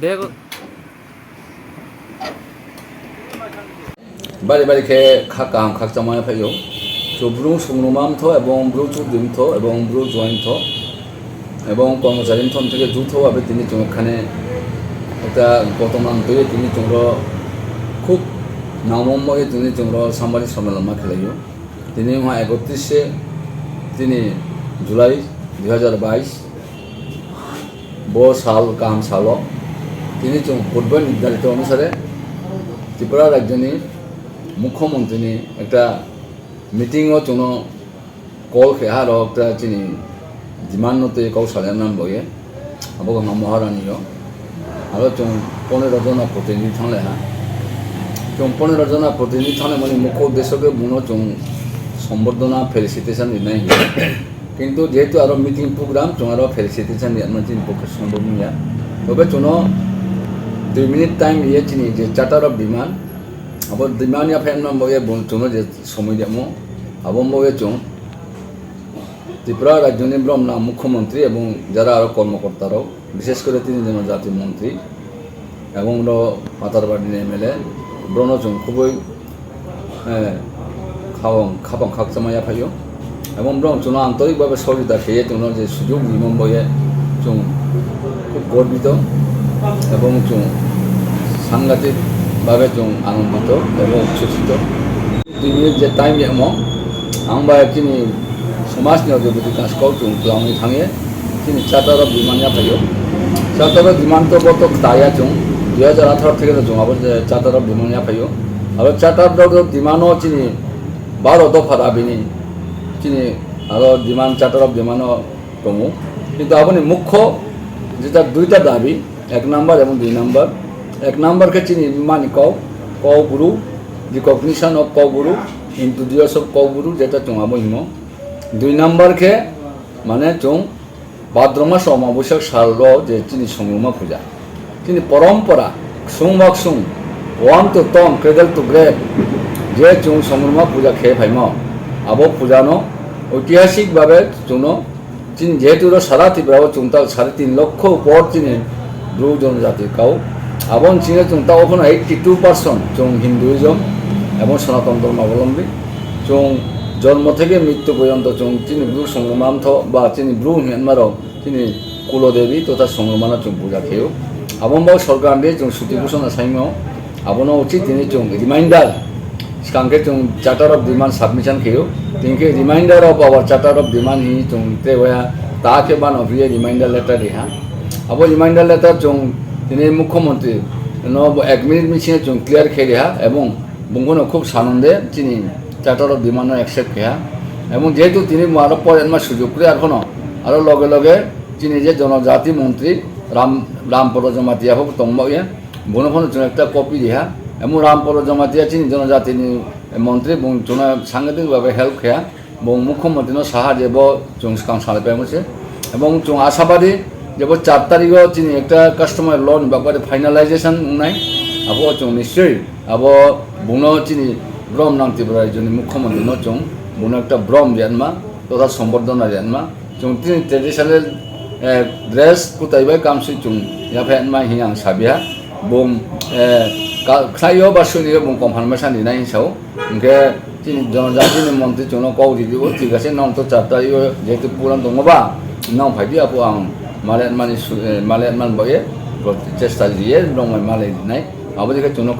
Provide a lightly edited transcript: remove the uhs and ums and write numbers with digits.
দেখো বাড়ি বাড়ি খেয়ে খাকাম খাকচামায় ফাইও ব্রু সংনুমাম থ এবং ব্রু চুদ্দিম থ এবং ব্রু জয়েন থ এবং কর্মচারী থন থেকে যুথ ভাবে তিনি এখানে একটা বর্তমান তৈরি তিনি খুব নামম্বয়ে তিনি সাংবাদিক সম্মেলন খেলাইও তিনি 31 তিনি জুলাই 2022 সাল গাहाम साल তিনি পূর্ব নির্ধারিত অনুসারে ত্রিপুরা রাজ্যনি মুখ্যমন্ত্রী একটা মিটিংও কল খেয়া আর একটা চিনি ডিমান্ডতে কৌ সালেনাম বয়ে আবো মহারানীয় আরো 15 जना प्रतिनिधि थांले हा 15 जना प्रतिनिधि थाने মানে মুখ্য উদ্দেশ্যকে বুনো সম্বর্ধনা ফেলিসিটেশন দিনাই কিন্তু যেহেতু আরো মিটিং প্রোগ্রাম আরো ফেলিসিটেশন দিয়ার চিনি পক্ষে সম্ভব নিয়া তবে 2 মিনিট টাইম ইয়ে চিনি যে চার্টার অফ ডিমান্ড আবার ডিমান্ড ইয়া ফেন বয়ে যে সময় দেমো আবম বয়ে ত্রিপুরা রাজ্যনি ব্রহ্মা মুখ্যমন্ত্রী এবং যারা আরো কর্মকর্তারাও বিশেষ করে তিনি জনজাতি মন্ত্রী এবং পাতারবাড়ি এমএলএ ব্রণচং খুবই খাবাং খাকচামাইয়া ফাইও এবং ব্রহ্ম আন্তরিকভাবে সহযোগিতা খেয়ে যে সুযোগ নিমম বয়ে খুব গর্বিত এবং সাংঘাতিকভাবে আনন্দিত এবং উচ্ছ্বসিত 2 মিনিট যে টাইম এমন आंबा चिनी समाजनि जो विकासखौ खालामनो थाङो चिनी चार्टार अफ डिमान्डआ फैयो चार्टार अफ डिमान्ड तो दाया 2018 থেকে আবার चार्टार अफ डिमान्डआ फैयो आरो चार्टार अफ डिमान्डआव चिनी 12 दफा दाबिनि चिनी आरो डिमान्ड चार्टार अफ डिमान्डआव दङ কিন্তু আপনি মুখ্য যেটা দুইটা দাবি 1 নাম্বার এবং 2 নাম্বার 1 নাম্বারকে চিনি মানি কও গুরু রিকগনিশন অফ কও গুরু इंट्रोड्यूस ऑफ कौगुरु जेटा चुनाव हिमो 2 नम्बर के माने भाद्रमा अमाबस्या साल जे चिनी संगमा पूजा चिनी परम्परा सुंबाक सुं वन टू टन क्रेडल टू ग्रेड जे संगमा पूजा खे भाइमो अब पूजानो ऐतिहासिक भावे चिनी जेहेतु सारा त्रिपुरा 3.5 लाख ऊपर चिनी ब्रु जनजाति काउ आबन चिने 82% हिंदुइजम এবং সনাতন ধর্মাবলম্বী জন্ম থেকে মৃত্যু পর্যন্ত তিনি ব্রু সংগ্রামান্থ বা তিনি ব্রু মিয়ানমারও তিনি কুলদেবী তথা সংগ্রামানা পূজা খেয়েও আবনবাও সরকার দিয়ে সুতি ঘোষণা সাইমাও আবনো উচিত তিনি রিমাইন্ডার কাঙ্কে চার্টার অফ ডিমান্ড সাবমিশন খেয়েও তিনকে reminder of our charter of demand হি তেয়া তাকে বান অফিয়ে রিমাইন্ডার লেটার দিহা আবো রিমাইন্ডার লেটার তিনি মুখ্যমন্ত্রী 1 মিনিট মিছিয়ে ক্লিয়ার খেয়ে দেহা এবং बुंगोनो खूब सानंदे चिनी चार्टार अफ डिमांड एक्सेप्ट किया এবং যেহেতু তিনি আরো পরের মাস সুযোগ করে আরো লগে লগে চিনি যে জনজাতি মন্ত্রী রামপদ জমাতিয়া হোক তম্বাইয়া বনো একটা কপি দিহা এবং রামপদ জমাতিয়া চিনি জনজাতি মন্ত্রী সাংঘাতিকভাবে হেল্প খেয়া এবং মুখ্যমন্ত্রী সাহায্যে সালাপাই মোছে এবং আশাবাদী যে 4 তারিখে চিনি একটা কাস্টমার লোন ব্যাপারে ফাইনালাইজেশন নাই আবো নিশ্চয়ই আবো বুনো চিনি ব্রহ্ম নাম ত্রিপুরা রাজ্যনি মুখ্যমন্ত্রী বুনো একটা ব্রহ্ম জন্মা তথা সম্বর্ধনা জন্মা তিনি ট্রেডিশনাল ড্রেস কুতাইবাই কামসি ইয়াফেনমা হিয়াং সাবিয়া বুম খাইও বা সৈনিক বুম কনফার্মেশন দিনাই হিসাব ওকে চিনি জনজাতিনি মন্ত্রী কৌ দিদিব ঠিক আছে নাম তো 4 তারিখ যেহেতু পুরান দङबा নাম ফাইদি আপু আं মালেনমান বয়ে চেষ্টা দিয়ে ব্রহ্ম মালে দিনাই আবো দেখে